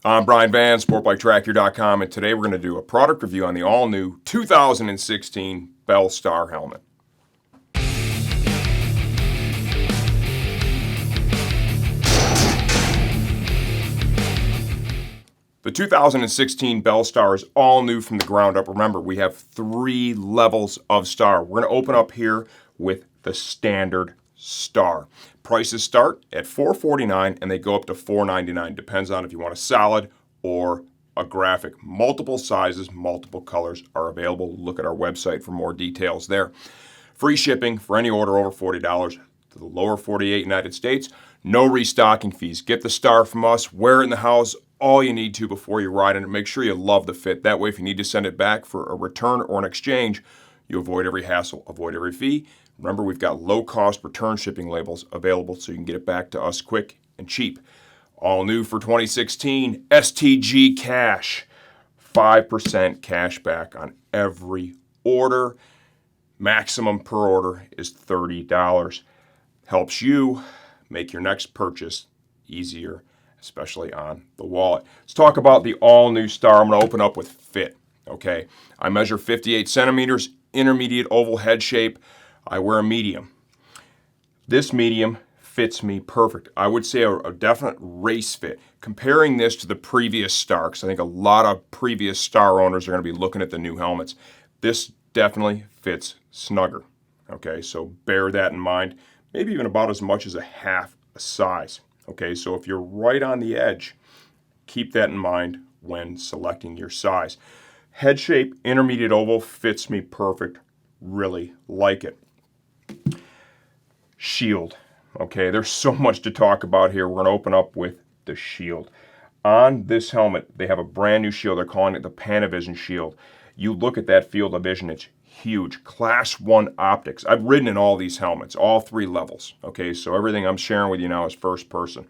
I'm Brian Van, sportbiketractor.com, and today we're going to do a product review on the all-new 2016 Bell Star helmet. The 2016 Bell Star is all new from the ground up. Remember, we have 3 levels of Star. We're going to open up here with the standard Star. Prices start at $449 and they go up to $499. Depends on if you want a solid or a graphic. Multiple sizes, multiple colors are available. Look at our website for more details there. Free shipping for any order over $40 to the lower 48 United States. No restocking fees. Get the Star from us, wear it in the house all you need to before you ride it. Make sure you love the fit. That way, if you need to send it back for a return or an exchange, you avoid every hassle, avoid every fee. Remember, we've got low-cost return shipping labels available so you can get it back to us quick and cheap. All new for 2016, STG Cash. 5% cash back on every order. Maximum per order is $30. Helps you make your next purchase easier, especially on the wallet. Let's talk about the all-new Star. I'm going to open up with fit. Okay, I measure 58 centimeters, intermediate oval head shape. I wear a medium. This medium fits me perfect. I would say a definite race fit. Comparing this to the previous Star, because I think a lot of previous Star owners are going to be looking at the new helmets. This definitely fits snugger. Okay, so bear that in mind. Maybe even about as much as a half a size. Okay, so if you're right on the edge, keep that in mind when selecting your size. Head shape, intermediate oval, fits me perfect. Really like it. Shield. Okay, there's so much to talk about here. We're going to open up with the shield. On this helmet, they have a brand new shield. They're calling it the Panavision Shield. You look at that field of vision, it's huge. Class 1 optics. I've ridden in all these helmets, all 3 levels. Okay, so everything I'm sharing with you now is first person.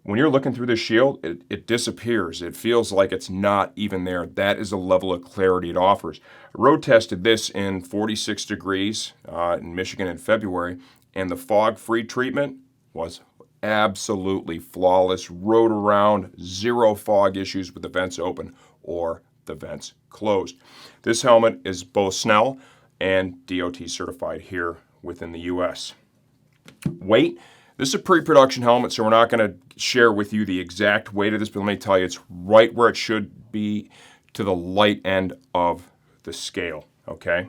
When you're looking through the shield, it disappears. It feels like it's not even there. That is the level of clarity it offers. I road tested this in 46 degrees in Michigan in February, and the fog-free treatment was absolutely flawless. Rode around, 0 fog issues with the vents open or the vents closed. This helmet is both Snell and DOT certified here within the US. Weight. This is a pre-production helmet, so we're not going to share with you the exact weight of this, but let me tell you, it's right where it should be to the light end of the scale, okay?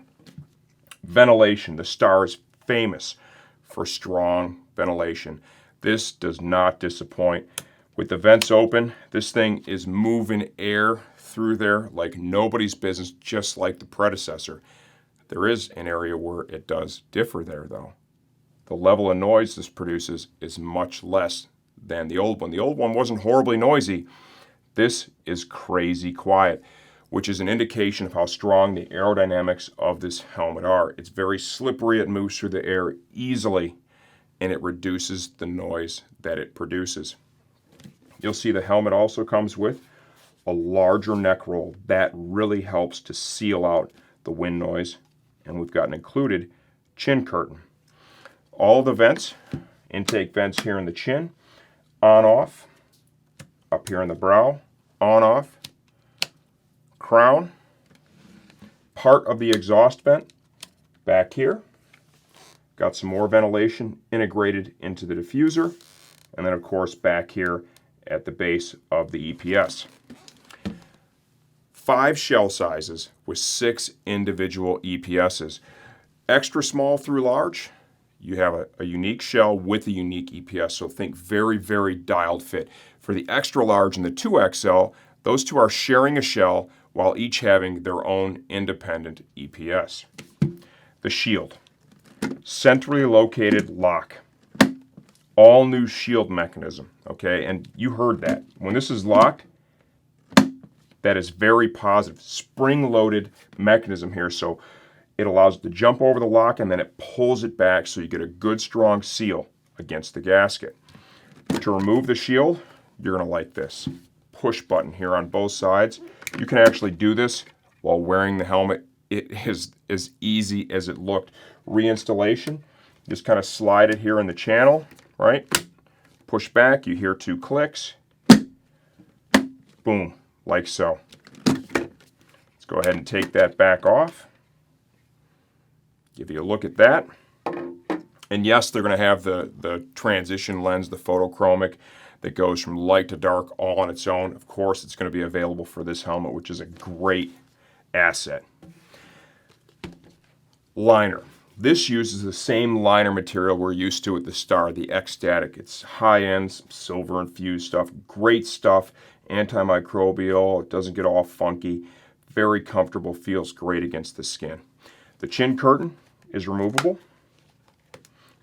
Ventilation. The Star is famous for strong ventilation. This does not disappoint. With the vents open, this thing is moving air through there like nobody's business, just like the predecessor. There is an area where it does differ there, though. The level of noise this produces is much less than the old one. The old one wasn't horribly noisy. This is crazy quiet, which is an indication of how strong the aerodynamics of this helmet are. It's very slippery. It moves through the air easily, and it reduces the noise that it produces. You'll see the helmet also comes with a larger neck roll. That really helps to seal out the wind noise. And we've got an included chin curtain. All the vents, intake vents here in the chin, on off, up here in the brow, on off, crown, part of the exhaust vent back here. Got some more ventilation integrated into the diffuser, and then of course back here at the base of the EPS. 5 shell sizes with 6 individual EPSs. Extra small through large, you have a unique shell with a unique EPS, so think very, very dialed fit. For the extra large and the 2XL, those two are sharing a shell while each having their own independent EPS. The shield. Centrally located lock. All new shield mechanism, okay? And you heard that. When this is locked, that is very positive. Spring-loaded mechanism here, so it allows it to jump over the lock and then it pulls it back so you get a good strong seal against the gasket. To remove the shield, you're going to like this. Push button here on both sides. You can actually do this while wearing the helmet. It is as easy as it looked. Reinstallation, just kind of slide it here in the channel, right? Push back, you hear 2 clicks. Boom, like so. Let's go ahead and take that back off. Give you a look at that. And yes, they're going to have the transition lens, the photochromic, that goes from light to dark all on its own. Of course, it's going to be available for this helmet, which is a great asset. Liner. This uses the same liner material we're used to with the Star, the X-Static. It's high-end, silver-infused stuff, great stuff, antimicrobial, it doesn't get all funky, very comfortable, feels great against the skin. The chin curtain is removable.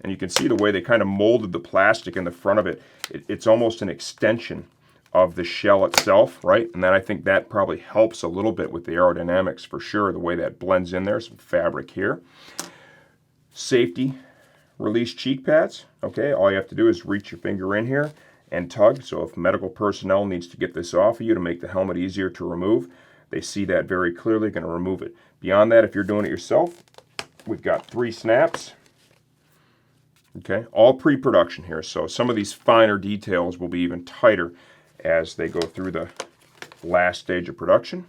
And you can see the way they kind of molded the plastic in the front of it. It's almost an extension of the shell itself, right? And then I think that probably helps a little bit with the aerodynamics for sure, the way that blends in there. Some fabric here. Safety release cheek pads. Okay, all you have to do is reach your finger in here and tug. So if medical personnel needs to get this off of you to make the helmet easier to remove, they see that very clearly, going to remove it. Beyond that, if you're doing it yourself, we've got 3 snaps. Okay, all pre-production here, so some of these finer details will be even tighter as they go through the last stage of production.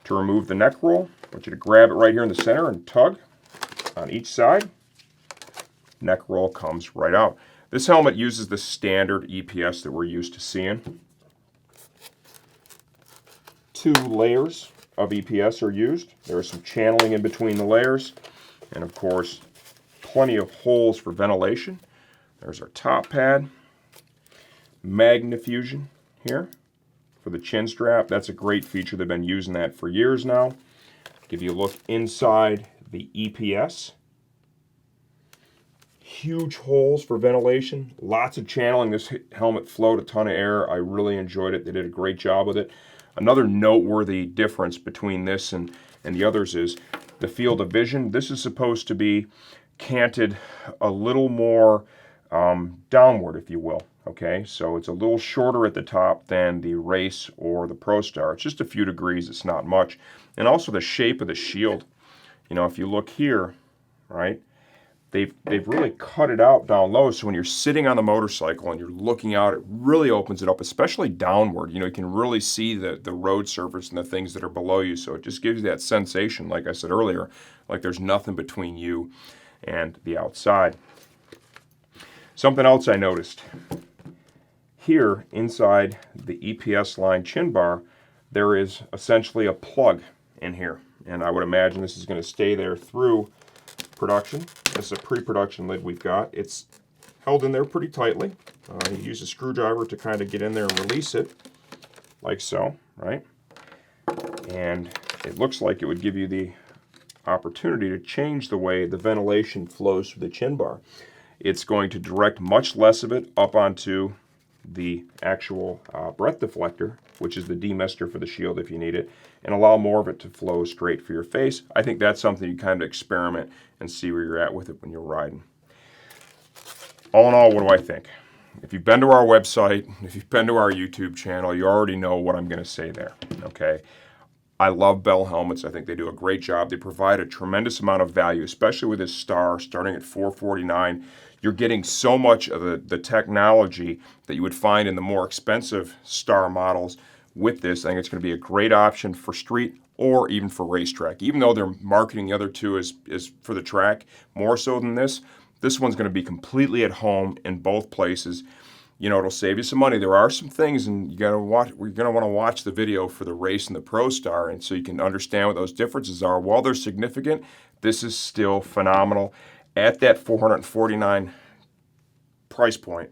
To remove the neck roll, I want you to grab it right here in the center and tug on each side. Neck roll comes right out. This helmet uses the standard EPS that we're used to seeing. 2 layers of EPS are used. There is some channeling in between the layers, and of course, plenty of holes for ventilation. There's our top pad. Magnifusion here for the chin strap. That's a great feature. They've been using that for years now. Give you a look inside the EPS. Huge holes for ventilation. Lots of channeling. This helmet flowed a ton of air. I really enjoyed it. They did a great job with it. Another noteworthy difference between this and the others is the field of vision. This is supposed to be canted a little more downward, if you will. Okay, so it's a little shorter at the top than the Race or the Pro Star. It's just a few degrees, it's not much. And also the shape of the shield. You know, if you look here, right, they've really cut it out down low, so when you're sitting on the motorcycle and you're looking out, it really opens it up, especially downward. You know, you can really see the road surface and the things that are below you, so it just gives you that sensation, like I said earlier, like there's nothing between you and the outside. Something else I noticed. Here inside the EPS line chin bar, there is essentially a plug in here. And I would imagine this is going to stay there through production. This is a pre-production lid we've got. It's held in there pretty tightly. You use a screwdriver to kind of get in there and release it, like so, right? And it looks like it would give you the opportunity to change the way the ventilation flows through the chin bar. It's going to direct much less of it up onto the actual breath deflector, which is the demister for the shield if you need it, and allow more of it to flow straight for your face. I think that's something you kind of experiment and see where you're at with it when you're riding. All in all, what do I think? If you've been to our website, if you've been to our YouTube channel, you already know what I'm going to say there, okay? I love Bell helmets. I think they do a great job. They provide a tremendous amount of value, especially with this Star starting at $449. You're getting so much of the technology that you would find in the more expensive Star models with this. I think it's going to be a great option for street or even for racetrack. Even though they're marketing the other two as for the track, more so than this one's going to be completely at home in both places. You know, it'll save you some money. There are some things, and you're going to want to watch the video for the Race and the Pro Star, and so you can understand what those differences are. While they're significant, this is still phenomenal. At that $449 price point,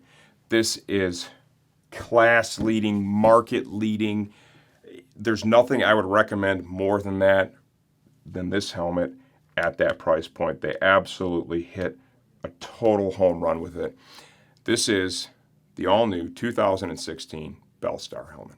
this is class-leading, market-leading. There's nothing I would recommend more than this helmet at that price point. They absolutely hit a total home run with it. This is the all-new 2016 Bell Star helmet.